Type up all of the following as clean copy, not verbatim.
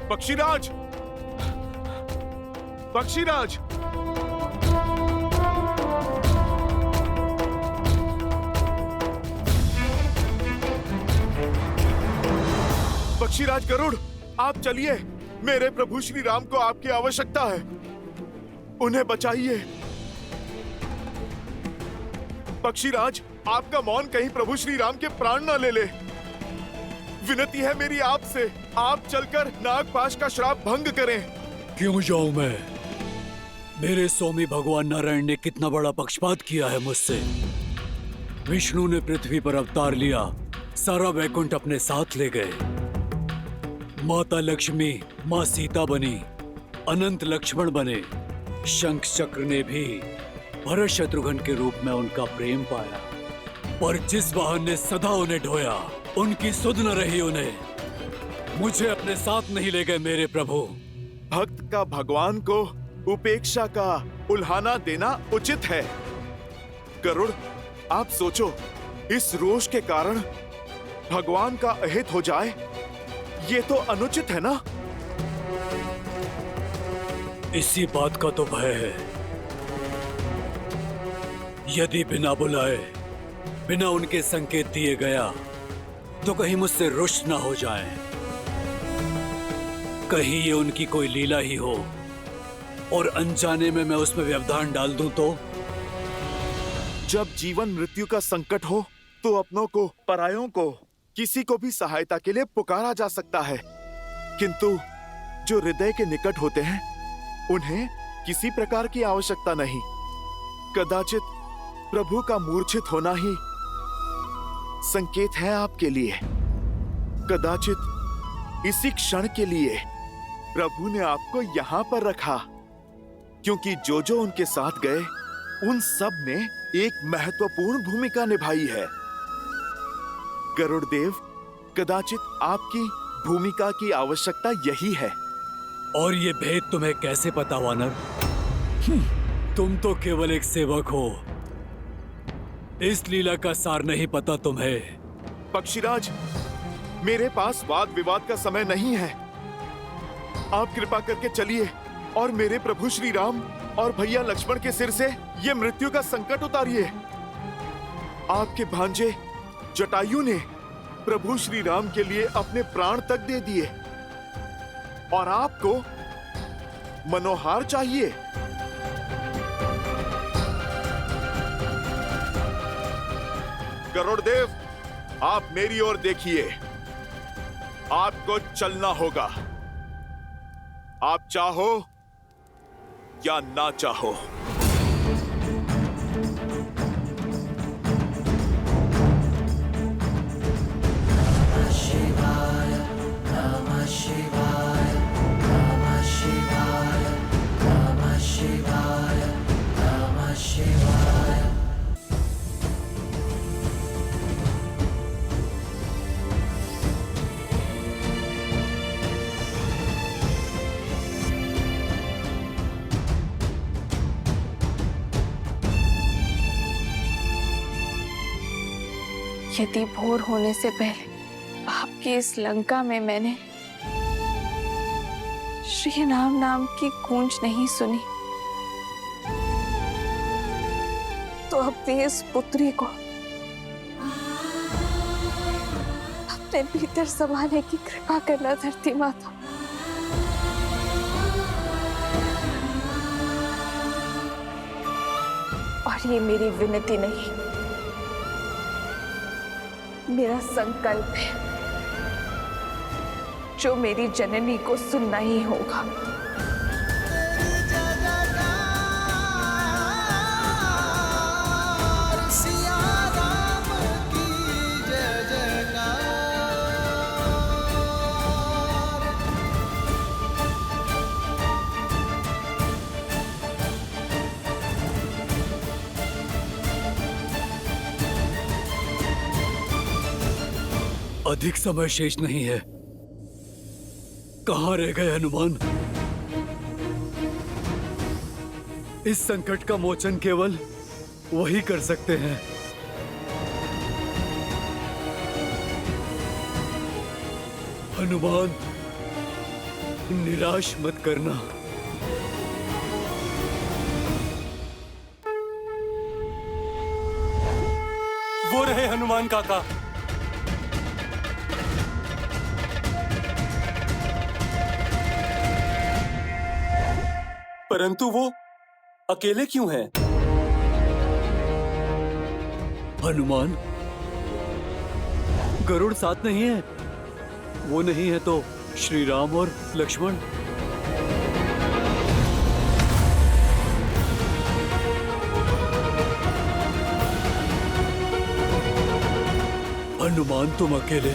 पक्षीराज, पक्षीराज, पक्षीराज गरुड़, आप चलिए। मेरे प्रभु श्री राम को आपकी आवश्यकता है। उन्हें बचाइए। पक्षीराज, आपका मौन कहीं प्रभु श्री राम के प्राण न ले ले। विनती है मेरी आपसे, आप चलकर नागपाश का श्राप भंग करें। क्यों जाऊं मैं? मेरे स्वामी भगवान नारायण ने कितना बड़ा पक्षपात किया है मुझसे। विष्णु ने पृथ्वी पर अवतार लिया, सारा वैकुंठ अपने साथ ले गए। माता लक्ष्मी माँ सीता बनी, अनंत लक्ष्मण बने। शंख चक्र ने भी भरत शत्रुघ्न के रूप में उनका प्रेम पाया, पर जिस वाहन ने सदा उन्हें ढोया, उनकी सुध न रही उन्हें। मुझे अपने साथ नहीं ले गए मेरे प्रभु। भक्त का भगवान को उपेक्षा का उल्हाना देना उचित है। गरुड़, आप सोचो, इस रोष के कारण भगवान का अहित हो जाए, ये तो अनुचित है ना? इसी बात का तो भय है। यदि बिना बुलाए, बिना उनके संकेत दिए गया, तो कहीं मुझसे रुष्ट ना हो जाए। कहीं ये उनकी कोई लीला ही हो और अनजाने में मैं उसमें व्यवधान डाल दूं तो? जब जीवन मृत्यु का संकट हो तो अपनों को, परायों को, किसी को भी सहायता के लिए पुकारा जा सकता है, किंतु जो हृदय के निकट होते हैं उन्हें किसी प्रकार की आवश्यकता नहीं। कदाचित प्रभु का मूर्छित होना ही संकेत है आपके लिए। कदाचित इसी क्षण के लिए प्रभु ने आपको यहां पर रखा, क्योंकि जो जो उनके साथ गए उन सब ने एक महत्वपूर्ण भूमिका निभाई है। गरुड़ देव, कदाचित आपकी भूमिका की आवश्यकता यही है। और ये भेद तुम्हें कैसे पता वानर? तुम तो केवल एक सेवक हो, इस लीला का सार नहीं पता तुम्हें। पक्षीराज, मेरे पास वाद विवाद का समय नहीं है। आप कृपा करके चलिए और मेरे प्रभु श्री राम और भैया लक्ष्मण के सिर से ये मृत्यु का संकट उतारिए। आपके भांजे जटायु ने प्रभु श्री राम के लिए अपने प्राण तक दे दिए, और आपको मनोहार चाहिए। गरुड़ देव, आप मेरी ओर देखिए। आपको चलना होगा, आप चाहो या ना चाहो। यदि भोर होने से पहले आपकी इस लंका में मैंने श्री राम नाम की गूंज नहीं सुनी, तो अपनी इस पुत्री को अपने भीतर समाने की कृपा करना धरती माता। और ये मेरी विनती नहीं, मेरा संकल्प है, जो मेरी जननी को सुनना ही होगा। अधिक समय शेष नहीं है। कहां रह गए हनुमान? इस संकट का मोचन केवल वही कर सकते हैं। हनुमान, निराश मत करना। वो रहे हनुमान काका। परंतु वो अकेले क्यों हैं? हनुमान, गरुड़ साथ नहीं है। वो नहीं है तो श्री राम और लक्ष्मण। हनुमान, तुम अकेले।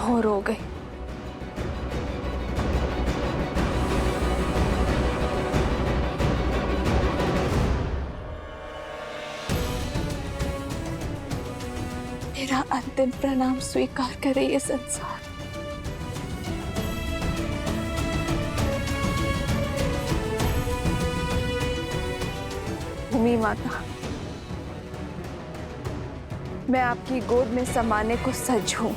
भोर हो गई। मेरा अंतिम प्रणाम स्वीकार करे ये संसार। भूमि माता, मैं आपकी गोद में समाने को सज्ज हूं।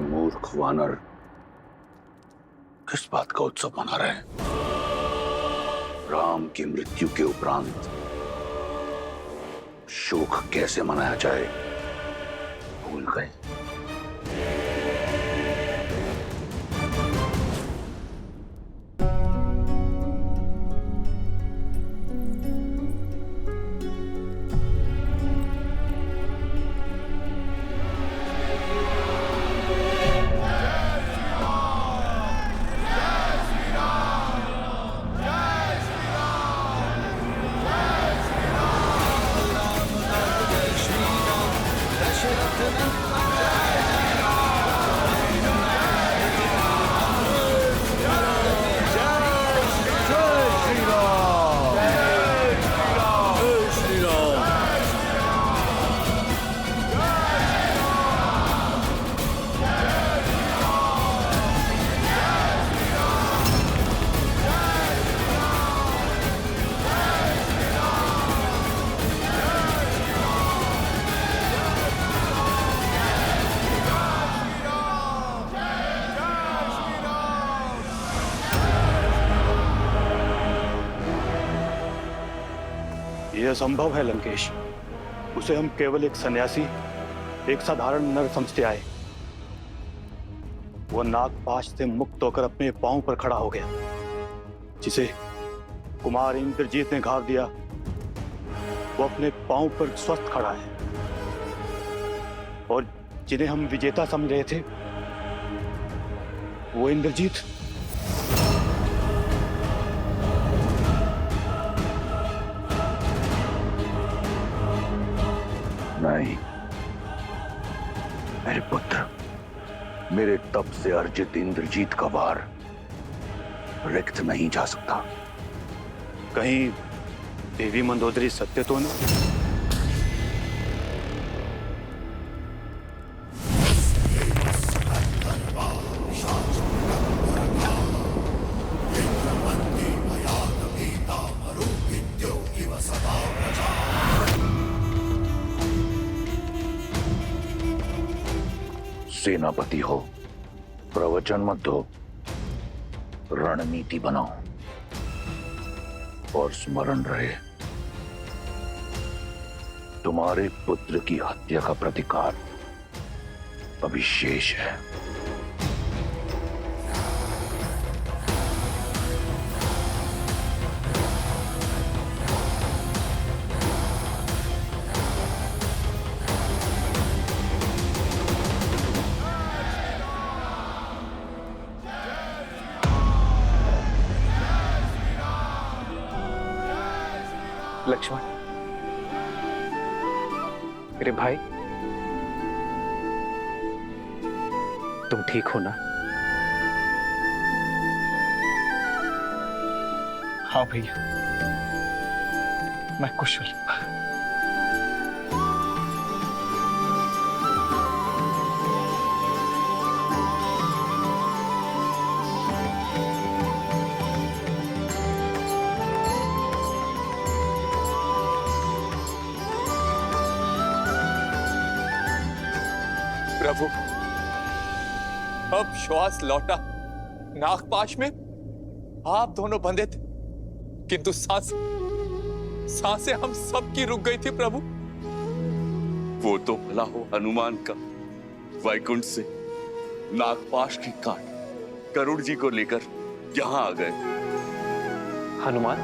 मूर्ख वानर किस बात का उत्सव मना रहे हैं? राम की मृत्यु के उपरांत शोक कैसे मनाया जाए भूल गए। यह असंभव है लंकेश। उसे हम केवल एक सन्यासी, एक साधारण नर समझते आए। वह नागपाश से मुक्त होकर अपने पांव पर खड़ा हो गया। जिसे कुमार इंद्रजीत ने घाव दिया, वो अपने पांव पर स्वस्थ खड़ा है। और जिन्हें हम विजेता समझ रहे थे, वो इंद्रजीत नहीं, मेरे पुत्र, मेरे तप से अर्जित इंद्रजीत का वार रिक्त नहीं जा सकता। कहीं देवी मंदोदरी सत्य तो नहीं? सेनापति हो, प्रवचन मत दो, रणनीति बनाओ। और स्मरण रहे, तुम्हारे पुत्र की हत्या का प्रतिकार अभी शेष है। लक्ष्मण, मेरे भाई, तुम ठीक हो ना? हाँ भैया, मैं कुशल। प्रभु, अब श्वास लौटा। नागपाश में आप दोनों बंधे थे, किंतु सांसें हम सबकी रुक गई थी प्रभु। वो तो भला हो हनुमान का वैकुंठ से नागपाश की काट गरुड़ जी को लेकर यहां आ गए। हनुमान,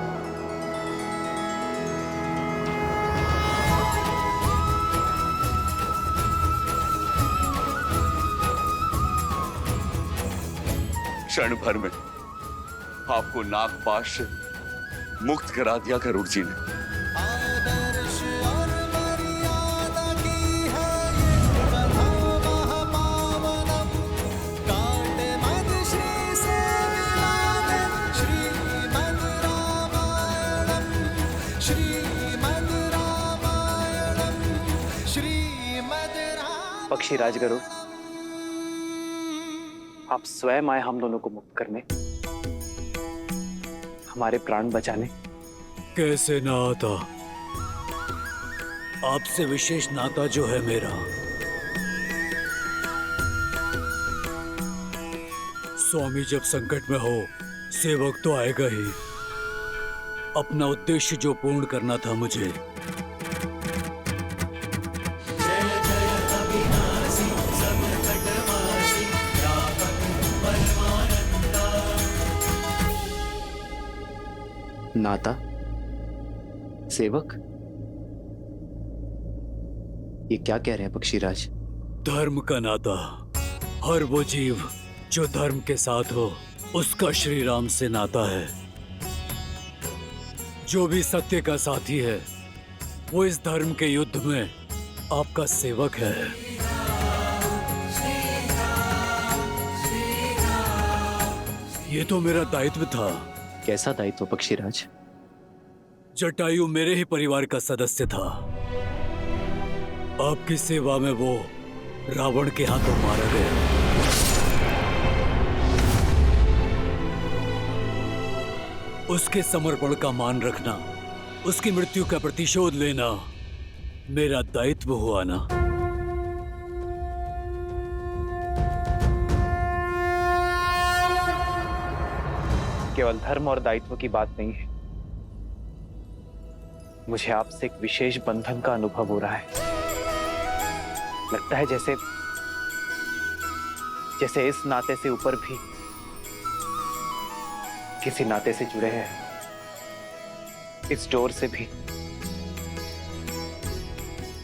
क्षण भर में आपको नागपाश से मुक्त करा दिया गरुड़ जी ने। पक्षी राजगरुड़, आप स्वयं आए हम दोनों को मुक्त करने, हमारे प्राण बचाने। कैसे ना आता? आपसे विशेष नाता जो है मेरा, स्वामी जब संकट में हो, सेवक तो आएगा ही। अपना उद्देश्य जो पूर्ण करना था मुझे। नाता, सेवक, ये क्या कह रहे हैं पक्षीराज? धर्म का नाता। हर वो जीव जो धर्म के साथ हो, उसका श्री राम से नाता है। जो भी सत्य का साथी है, वो इस धर्म के युद्ध में आपका सेवक है। ये तो मेरा दायित्व था। कैसा दायित्व पक्षीराज? जटायु मेरे ही परिवार का सदस्य था। आपकी सेवा में वो रावण के हाथों मारा गया। उसके समर्पण का मान रखना, उसकी मृत्यु का प्रतिशोध लेना मेरा दायित्व हुआ ना। केवल धर्म और दायित्व की बात नहीं है, मुझे आपसे एक विशेष बंधन का अनुभव हो रहा है। लगता है जैसे इस नाते से ऊपर भी किसी नाते से जुड़े हैं, इस डोर से भी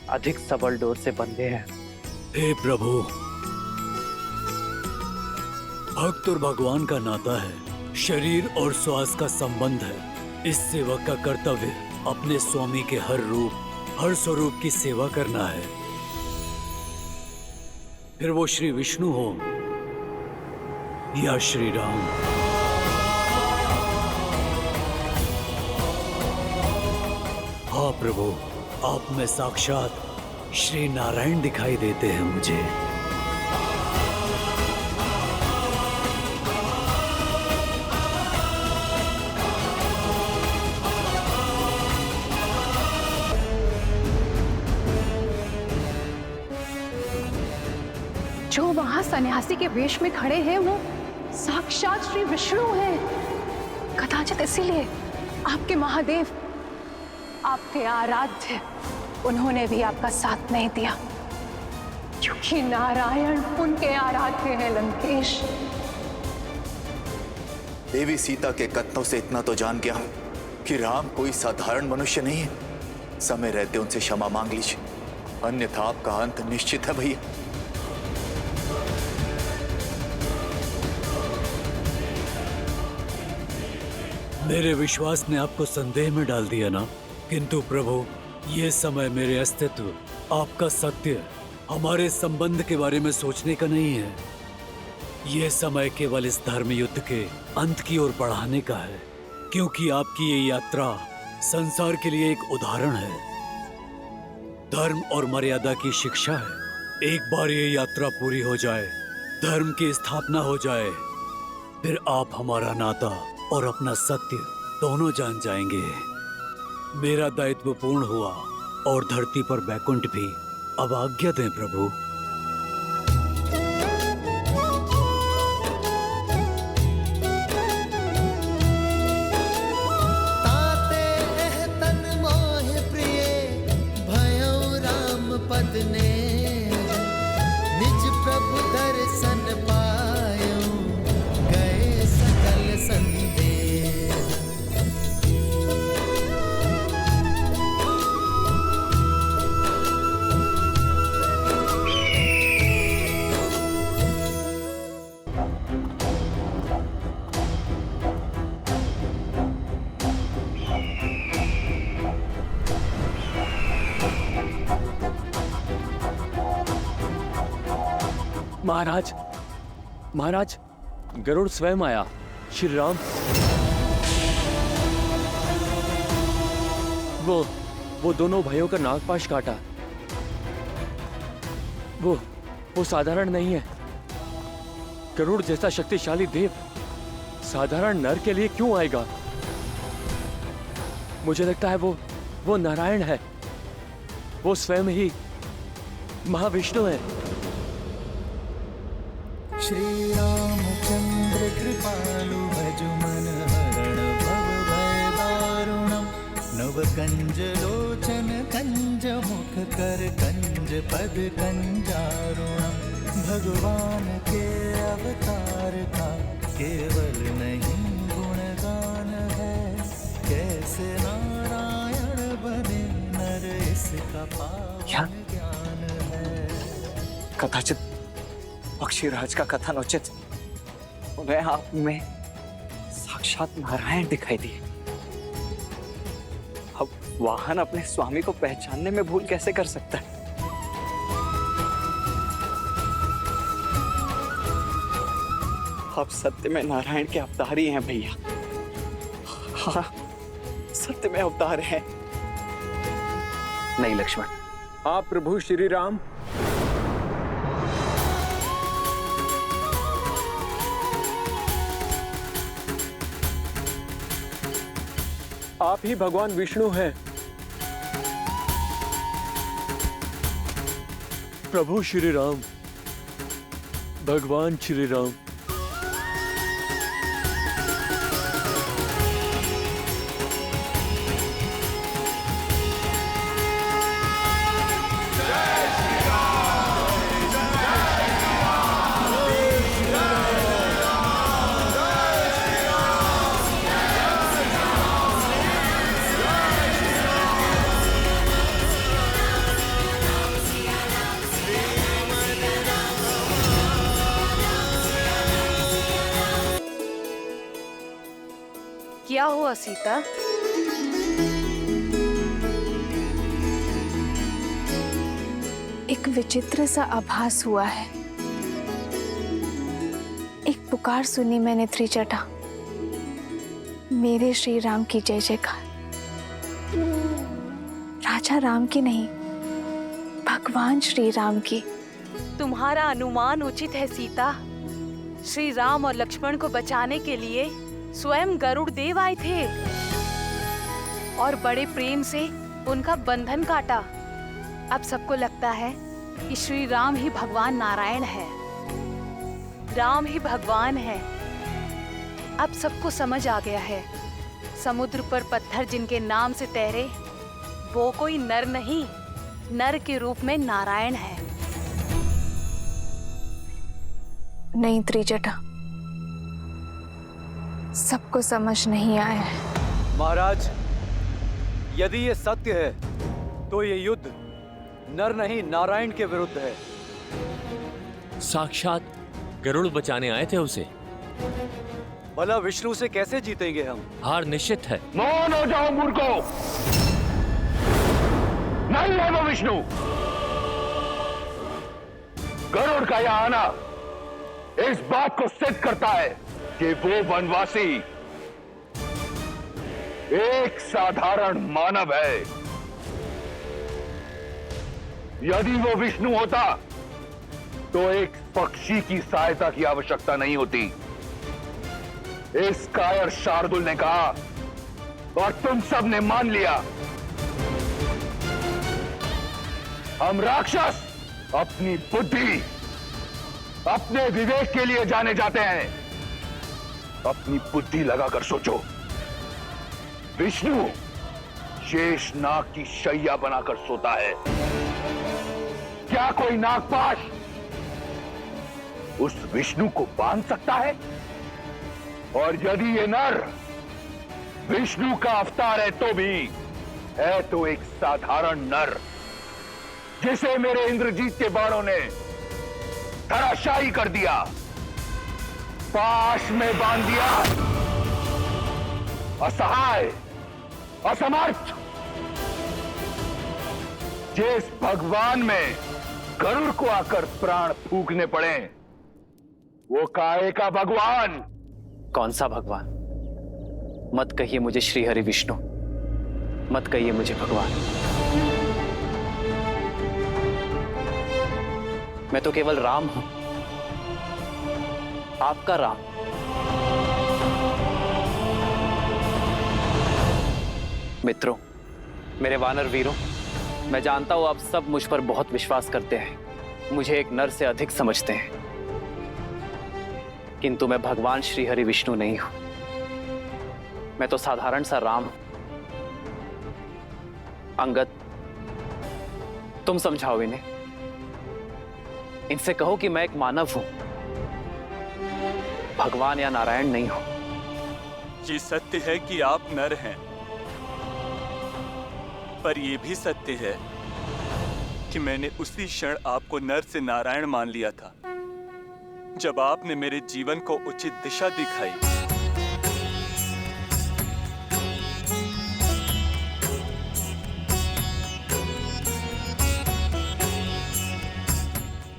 अधिक सबल डोर से बंधे हैं। हे प्रभु, भक्त और भगवान का नाता है, शरीर और श्वास का संबंध है। इस सेवक का कर्तव्य अपने स्वामी के हर रूप, हर स्वरूप की सेवा करना है। फिर वो श्री विष्णु हो या श्री राम। हाँ प्रभु, आप में साक्षात श्री नारायण दिखाई देते हैं मुझे। जो वहां सन्यासी के वेश में खड़े हैं, वो साक्षात श्री विष्णु हैं। कदाचित इसीलिए आपके महादेव, आपके आराध्य, उन्होंने भी आपका साथ नहीं दिया, क्योंकि नारायण उनके आराध्य हैं लंकेश। देवी सीता के कथनों से इतना तो जान गया हूं कि राम कोई साधारण मनुष्य नहीं है। समय रहते उनसे क्षमा मांग लीजिए, अन्यथा आपका अंत निश्चित है भैया। मेरे विश्वास ने आपको संदेह में डाल दिया ना, किंतु प्रभु, ये समय मेरे अस्तित्व, आपका सत्य, हमारे संबंध के बारे में सोचने का नहीं है। ये समय केवल इस धर्म युद्ध के अंत की ओर बढ़ाने का है, क्योंकि आपकी ये यात्रा संसार के लिए एक उदाहरण है, धर्म और मर्यादा की शिक्षा है। एक बार ये यात्रा पूरी हो जाए, धर्म की स्थापना हो जाए, फिर आप हमारा नाता और अपना सत्य दोनों जान जाएंगे। मेरा दायित्व पूर्ण हुआ और धरती पर बैकुंठ भी। अब आज्ञा दें प्रभु। ताते एह तन मोह प्रिय भयउ राम पद ने, निज प्रभु दर्शन पायो गए सकल संदेह। महाराज, महाराज, गरुड़ स्वयं आया। श्री राम। वो दोनों भाइयों का नागपाश काटा। वो साधारण नहीं है। गरुड़ जैसा शक्तिशाली देव साधारण नर के लिए क्यों आएगा? मुझे लगता है वो नारायण है। वो स्वयं ही महाविष्णु है। श्री रामचंद्र कंज लोचन कंज मुख कर कंज पद कंजारुणम। भगवान के अवतार का केवल नहीं गुणगान है, कैसे नारायण बने नर इसका पावन ज्ञान है। कदाचित पक्षीराज का कथनोचित उन्हें आप में साक्षात नारायण दिखाई दिए। अब वाहन अपने स्वामी को पहचानने में भूल कैसे कर सकता है? आप सत्य में नारायण के अवतार ही हैं भैया। हाँ, सत्य में अवतार हैं। नहीं लक्ष्मण, आप प्रभु श्री राम आप ही भगवान विष्णु हैं। प्रभु श्री राम, भगवान श्री राम। क्या हुआ सीता? एक विचित्र सा आभास हुआ है। एक पुकार सुनी मैंने त्रिजटा, मेरे श्री राम की जय जयकार। राजा राम की नहीं, भगवान श्री राम की। तुम्हारा अनुमान उचित है सीता। श्री राम और लक्ष्मण को बचाने के लिए स्वयं गरुड़ देव आए थे और बड़े प्रेम से उनका बंधन काटा। अब सबको लगता है कि श्री राम ही भगवान नारायण है, राम ही भगवान है। अब सबको समझ आ गया है, समुद्र पर पत्थर जिनके नाम से तैरे वो कोई नर नहीं, नर के रूप में नारायण है। नहीं त्रिजटा, सबको समझ नहीं आया है। महाराज, यदि ये सत्य है तो ये युद्ध नर नहीं नारायण के विरुद्ध है। साक्षात गरुड़ बचाने आए थे उसे। भला विष्णु से कैसे जीतेंगे हम? हार निश्चित है। मौन हो जाओ मूर्खो, नहीं है वो विष्णु। गरुड़ का यह आना इस बात को सिद्ध करता है कि वो वनवासी एक साधारण मानव है। यदि वो विष्णु होता तो एक पक्षी की सहायता की आवश्यकता नहीं होती। इस कायर शार्दुल ने कहा और तुम सब ने मान लिया। हम राक्षस अपनी बुद्धि, अपने विवेक के लिए जाने जाते हैं। अपनी बुद्धि लगाकर सोचो, विष्णु शेष नाग की शैया बनाकर सोता है। क्या कोई नागपाश उस विष्णु को बांध सकता है? और यदि ये नर विष्णु का अवतार है तो भी है तो एक साधारण नर, जिसे मेरे इंद्रजीत के बाणों ने धराशायी कर दिया, पाश में बांध दिया। असहाय, असमर्थ। जिस भगवान में गरुड़ को आकर प्राण फूकने पड़े, वो काहे का भगवान? कौन सा भगवान? मत कहिए मुझे श्री हरि विष्णु, मत कहिए मुझे भगवान। मैं तो केवल राम हूं, आपका राम। मित्रों, मेरे वानर वीरों, मैं जानता हूं आप सब मुझ पर बहुत विश्वास करते हैं, मुझे एक नर से अधिक समझते हैं, किंतु मैं भगवान श्री हरि विष्णु नहीं हूं। मैं तो साधारण सा राम हूं। अंगद, तुम समझाओ इन्हें। इनसे कहो कि मैं एक मानव हूं, भगवान या नारायण नहीं हूं। ये सत्य है कि आप नर हैं, पर यह भी सत्य है कि मैंने उसी क्षण आपको नर से नारायण मान लिया था जब आपने मेरे जीवन को उचित दिशा दिखाई।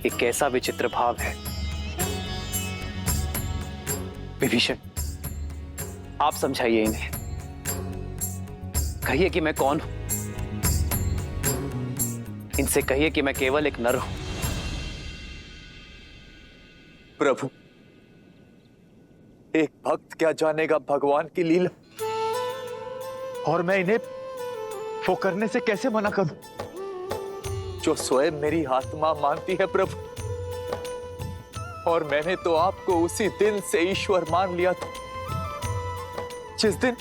ये कैसा विचित्र भाव है। विभीषण, आप समझाइए इन्हें, कहिए कि मैं कौन हूं। इनसे कहिए कि मैं केवल एक नर हूं। प्रभु, एक भक्त क्या जानेगा भगवान की लीला, और मैं इन्हें वो करने से कैसे मना करूं जो स्वयं मेरी आत्मा मानती है प्रभु। और मैंने तो आपको उसी दिन से ईश्वर मान लिया था जिस दिन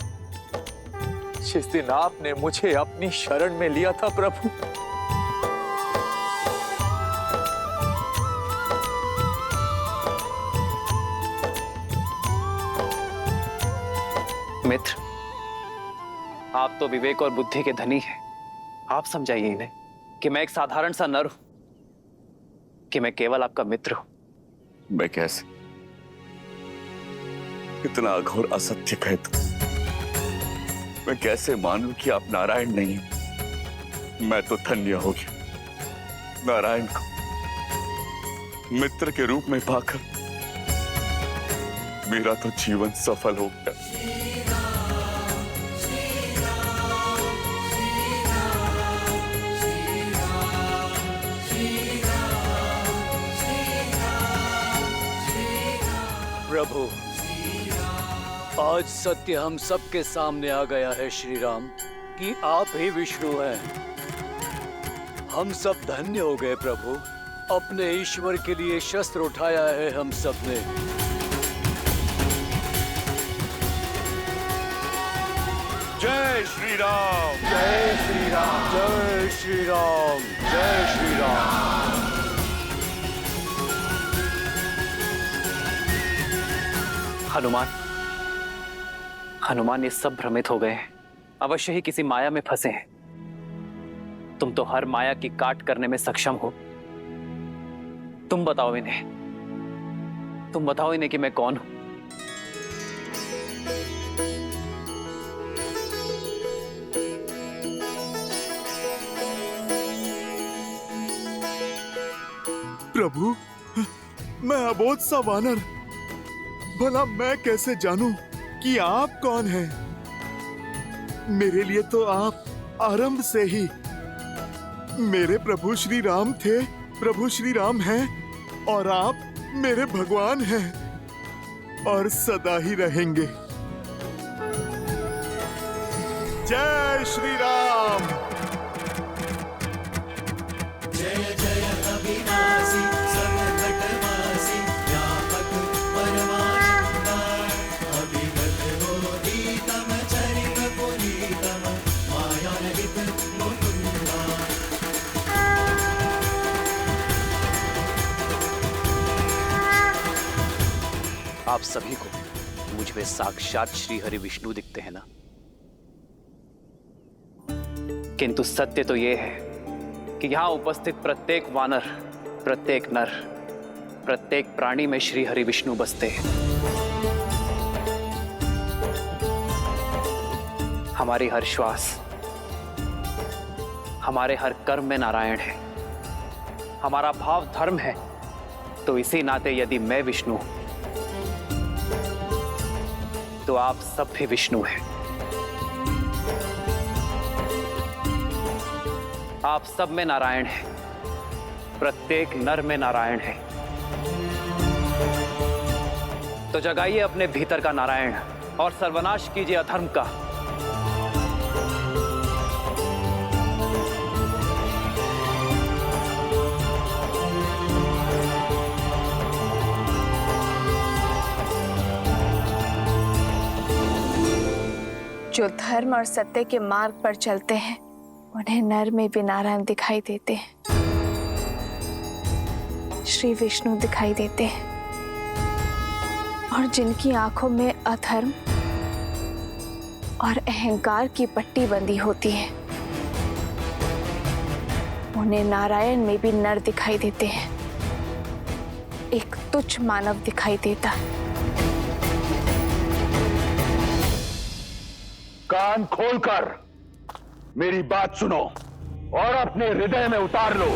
आपने मुझे अपनी शरण में लिया था प्रभु। मित्र, आप तो विवेक और बुद्धि के धनी हैं। आप समझाइए इन्हें कि मैं एक साधारण सा नर हूं, कि मैं केवल आपका मित्र हूं। मैं कैसे इतना अघोर असत्य कहे तो मैं कैसे मानूं कि आप नारायण नहीं हो। मैं तो धन्य हो गया नारायण को मित्र के रूप में पाकर। मेरा तो जीवन सफल हो गया। प्रभु, आज सत्य हम सबके सामने आ गया है श्री राम, कि आप ही विष्णु हैं। हम सब धन्य हो गए प्रभु, अपने ईश्वर के लिए शस्त्र उठाया है हम सब ने। जय श्री राम, जय श्री राम, जय श्री राम, जय श्री राम। हनुमान ये सब भ्रमित हो गए हैं, अवश्य ही किसी माया में फंसे हैं। तुम तो हर माया की काट करने में सक्षम हो। तुम बताओ इन्हें कि मैं कौन हूं। प्रभु, मैं अबोध सा वानर, भला मैं कैसे जानूं कि आप कौन हैं? मेरे लिए तो आप आरंभ से ही मेरे प्रभु श्री राम थे, प्रभु श्री राम हैं, और आप मेरे भगवान हैं और सदा ही रहेंगे। जय श्री राम। जय जय अविनाशी सकलघटवासी व्यापक परमानंदाय अभिगत बोधितम चरित पुनीतम मायारहित मुकुंदा। आप सभी को मुझ में साक्षात श्री हरि विष्णु दिखते हैं ना? किंतु सत्य तो यह है कि यहां उपस्थित प्रत्येक वानर, प्रत्येक नर, प्रत्येक प्राणी में श्री हरि विष्णु बसते हैं। हमारी हर श्वास, हमारे हर कर्म में नारायण है। हमारा भाव धर्म है, तो इसी नाते यदि मैं विष्णु हूं तो आप सब भी विष्णु हैं। आप सब में नारायण है, प्रत्येक नर में नारायण है। तो जगाइए अपने भीतर का नारायण और सर्वनाश कीजिए अधर्म का। जो धर्म और सत्य के मार्ग पर चलते हैं उन्हें नर में भी नारायण दिखाई देते हैं, श्री विष्णु दिखाई देते हैं, और जिनकी आंखों में अधर्म और अहंकार की पट्टी बंधी होती है, उन्हें नारायण में भी नर दिखाई देते हैं, एक तुच्छ मानव दिखाई देता। कान खोलकर मेरी बात सुनो और अपने हृदय में उतार लो।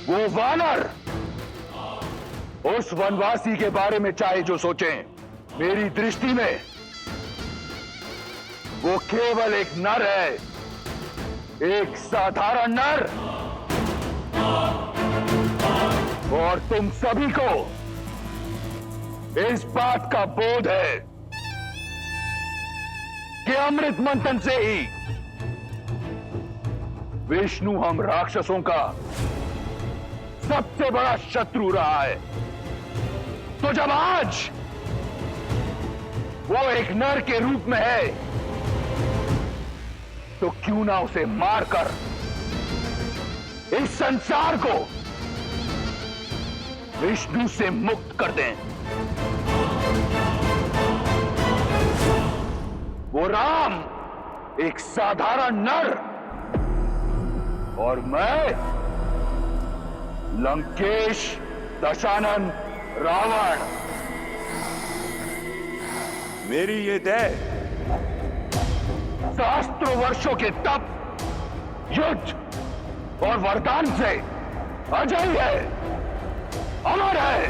वो वानर उस वनवासी के बारे में चाहे जो सोचें, मेरी दृष्टि में वो केवल एक नर है, एक साधारण नर। और तुम सभी को इस बात का बोध है कि अमृत मंथन से ही विष्णु हम राक्षसों का सबसे बड़ा शत्रु रहा है। तो जब आज वो एक नर के रूप में है, तो क्यों ना उसे मारकर इस संसार को विष्णु से मुक्त कर दें। वो राम एक साधारण नर और मैं लंकेश दशानन रावण। मेरी ये देह सहस्त्रों वर्षों के तप, युद्ध और वरदान से अजय है, अमर है।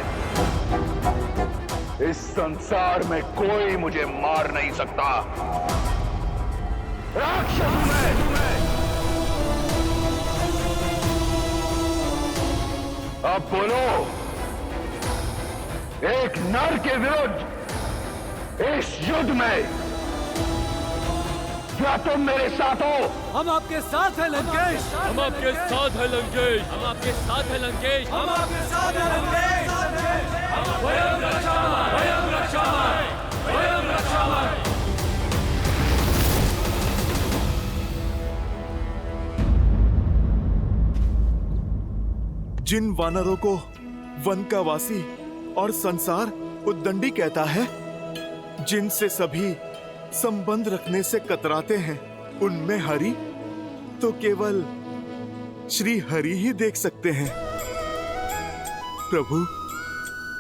इस संसार में कोई मुझे मार नहीं सकता। राक्षस मैं। अब बोलो, एक नर के विरुद्ध इस युद्ध में क्या तुम मेरे साथ हो? हम आपके साथ हैं लंकेश, हम आपके साथ हैं लंकेश, हम आपके साथ हैं लंकेश, हम आपके साथ हैं लंकेश। स्वयं रक्षामय, स्वयं रक्षामय, स्वयं रक्षामय। जिन वानरों को वन का वासी और संसार उद्दंडी कहता है, जिनसे सभी संबंध रखने से कतराते हैं, उनमें हरि तो केवल श्री हरि ही देख सकते हैं। प्रभु,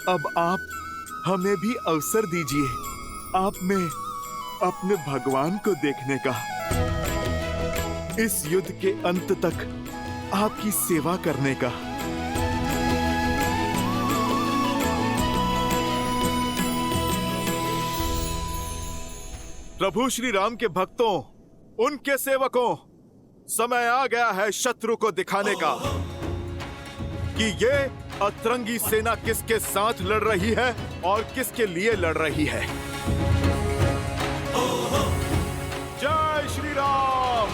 अब आप हमें भी अवसर दीजिए आप में अपने भगवान को देखने का, इस युद्ध के अंत तक आपकी सेवा करने का। प्रभु श्री राम के भक्तों, उनके सेवकों, समय आ गया है शत्रु को दिखाने का कि ये अतरंगी सेना किसके साथ लड़ रही है और किसके लिए लड़ रही है। जय श्री राम।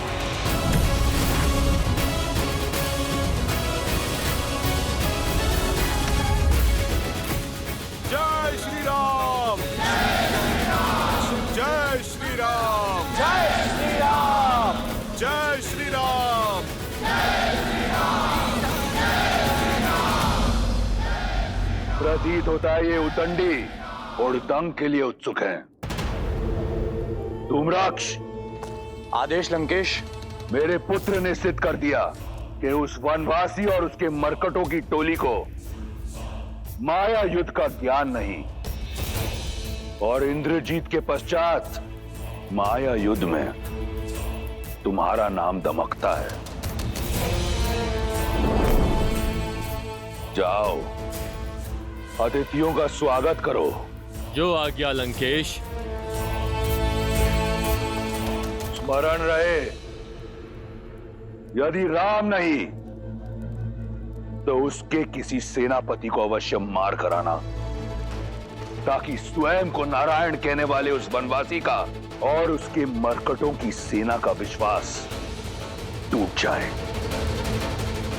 जय श्री राम। जय श्री राम। जय श्री राम। जय श्री राम। प्रतीत होता है ये उतंडी उड़दंग के लिए उत्सुक हैं। धूम्राक्ष, आदेश लंकेश। मेरे पुत्र ने सिद्ध कर दिया कि उस वनवासी और उसके मरकटों की टोली को माया युद्ध का ज्ञान नहीं, और इंद्रजीत के पश्चात माया युद्ध में तुम्हारा नाम दमकता है। जाओ, अतिथियों का स्वागत करो। जो आज्ञा लंकेश। स्मरण रहे, यदि राम नहीं तो उसके किसी सेनापति को अवश्य मार कराना, ताकि स्वयं को नारायण कहने वाले उस वनवासी का और उसके मरकटों की सेना का विश्वास टूट जाए।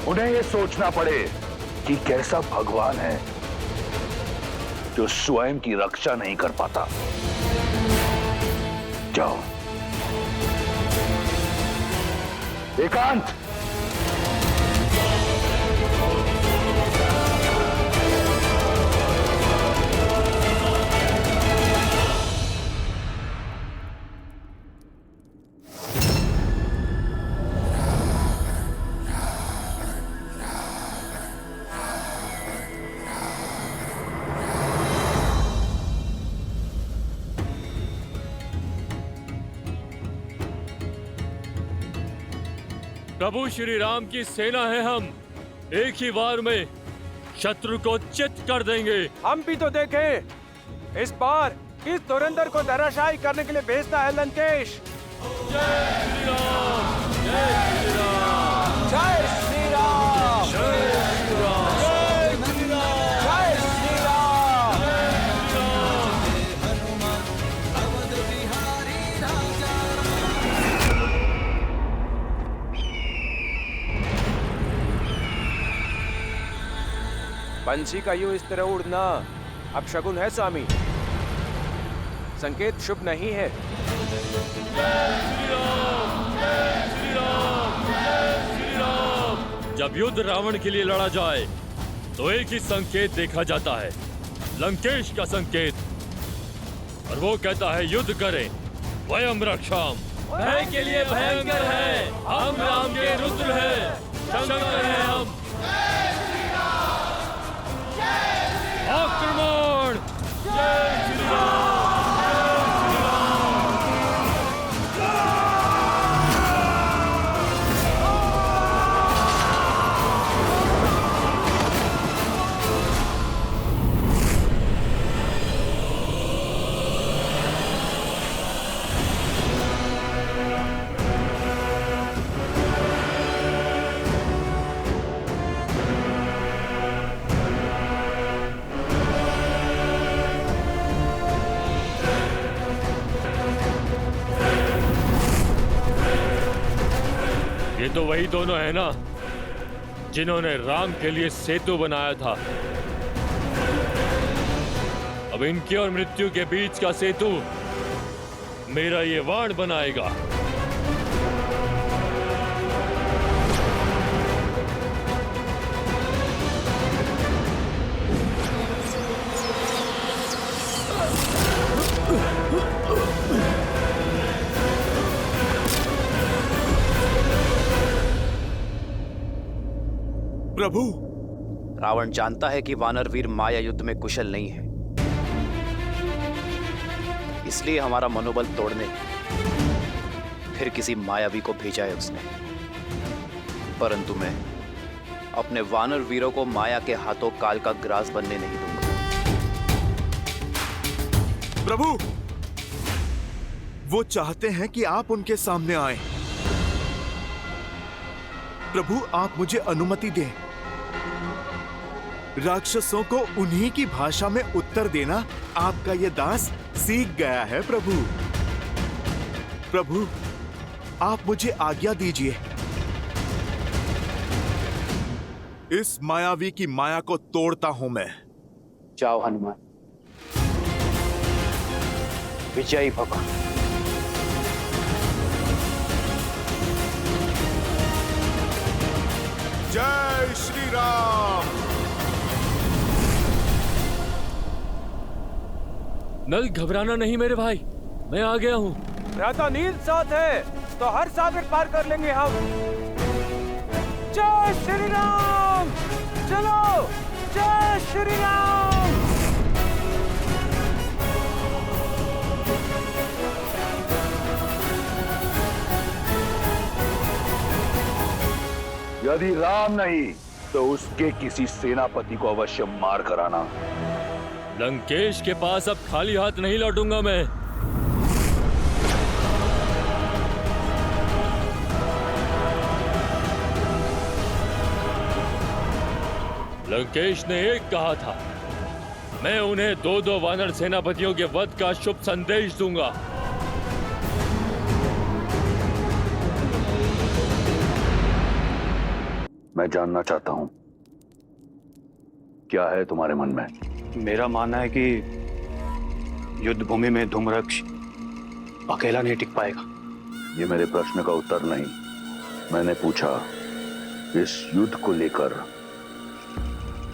उन्हें यह सोचना पड़े कि कैसा भगवान है जो स्वयं की रक्षा नहीं कर पाता। जाओ, एकांत। प्रभु श्री राम की सेना है हम, एक ही वार में शत्रु को चित कर देंगे। हम भी तो देखें इस बार किस धुरंधर को धराशायी करने के लिए भेजता है लंकेश। जय श्री राम, जय श्री राम, जय श्री राम, जय श्री राम, जय श्री राम, जय श्री राम। पंछी का यूं इस तरह उड़ना अपशगुन है स्वामी, संकेत शुभ नहीं है। जय श्री राम, जय श्री राम, जय श्री राम। जब युद्ध रावण के लिए लड़ा जाए तो एक ही संकेत देखा जाता है, लंकेश का संकेत, और वो कहता है युद्ध करें, वयम रक्षाम। भय के लिए भयंकर है, हम राम के रुद्र हैं, शंकर हैं हम। आक्रमण! जय श्री राम। ये तो वही दोनों है ना जिन्होंने राम के लिए सेतु बनाया था। अब इनके और मृत्यु के बीच का सेतु मेरा ये वाण बनाएगा। प्रभु, रावण जानता है कि वानर वीर माया युद्ध में कुशल नहीं है, इसलिए हमारा मनोबल तोड़ने फिर किसी मायावी को भेजा है उसने। परंतु मैं अपने वानर वीरों को माया के हाथों काल का ग्रास बनने नहीं दूंगा। प्रभु, वो चाहते हैं कि आप उनके सामने आएं। प्रभु, आप मुझे अनुमति दें। राक्षसों को उन्हीं की भाषा में उत्तर देना आपका ये दास सीख गया है। प्रभु, प्रभु, आप मुझे आज्ञा दीजिए। इस मायावी की माया को तोड़ता हूं मैं। जाओ हनुमान, विजयी भव। जय श्री राम। नल, घबराना नहीं मेरे भाई, मैं आ गया हूँ। राधा नील साथ है तो हर सागर पार कर लेंगे हम। जय श्री राम, चलो जय श्री राम। यदि राम नहीं तो उसके किसी सेनापति को अवश्य मार कर आना। लंकेश के पास अब खाली हाथ नहीं लौटूंगा मैं। लंकेश ने एक कहा था, मैं उन्हें 2-2 वानर सेनापतियों के वध का शुभ संदेश दूंगा। मैं जानना चाहता हूं, क्या है तुम्हारे मन में? मेरा मानना है कि युद्ध भूमि में धूम्रक्ष अकेला नहीं टिक पाएगा। ये मेरे प्रश्न का उत्तर नहीं, मैंने पूछा इस युद्ध को लेकर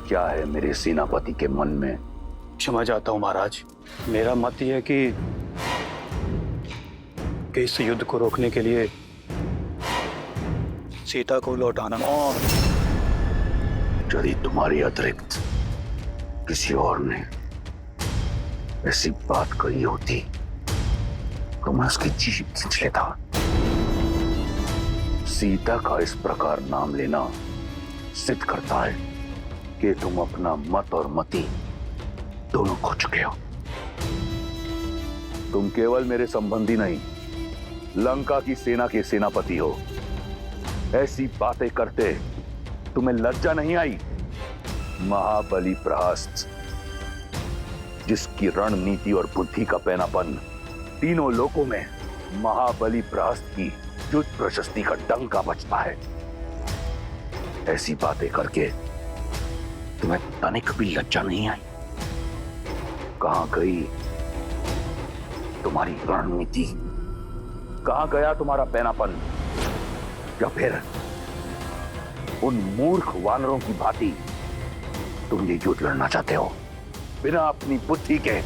क्या है मेरे सेनापति के मन में। क्षमा चाहता हूं महाराज, मेरा मत यह है कि इस युद्ध को रोकने के लिए सीता को लौटाना। यदि तुम्हारी अतिरिक्त किसी और ने ऐसी बात कही होती तो मैं उसकी जीभ खींच लेता। सीता का इस प्रकार नाम लेना सिद्ध करता है कि तुम अपना मत और मति दोनों खो चुके हो। तुम केवल मेरे संबंधी नहीं, लंका की सेना के सेनापति हो। ऐसी बातें करते तुम्हें लज्जा नहीं आई? महाबली प्रहस्त, जिसकी रणनीति और बुद्धि का पैनापन तीनों लोकों में महाबली प्रहस्त की युद्ध प्रशस्ति का डंका बजता है, ऐसी बातें करके तुम्हें तनिक भी लज्जा नहीं आई? कहां गई तुम्हारी रणनीति? कहां गया तुम्हारा पैनापन? या फिर उन मूर्ख वानरों की भांति तुम ये युद्ध लड़ना चाहते हो बिना अपनी बुद्धि के?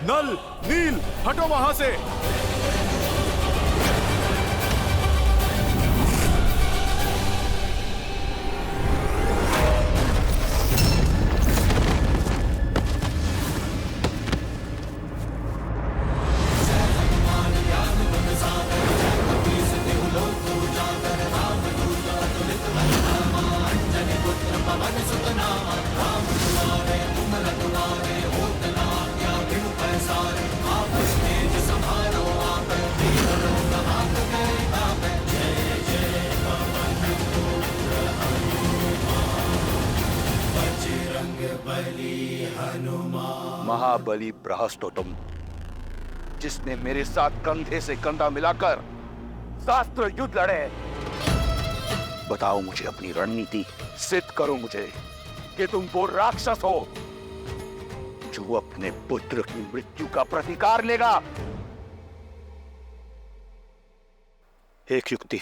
नल, नील, हटो वहां से। महाबली प्रहस्त हो तुम, जिसने मेरे साथ कंधे से कंधा मिलाकर शास्त्र युद्ध लड़े। बताओ मुझे अपनी रणनीति, सिद्ध करो मुझे कि तुम वो राक्षस हो जो अपने पुत्र की मृत्यु का प्रतिकार लेगा। एक युक्ति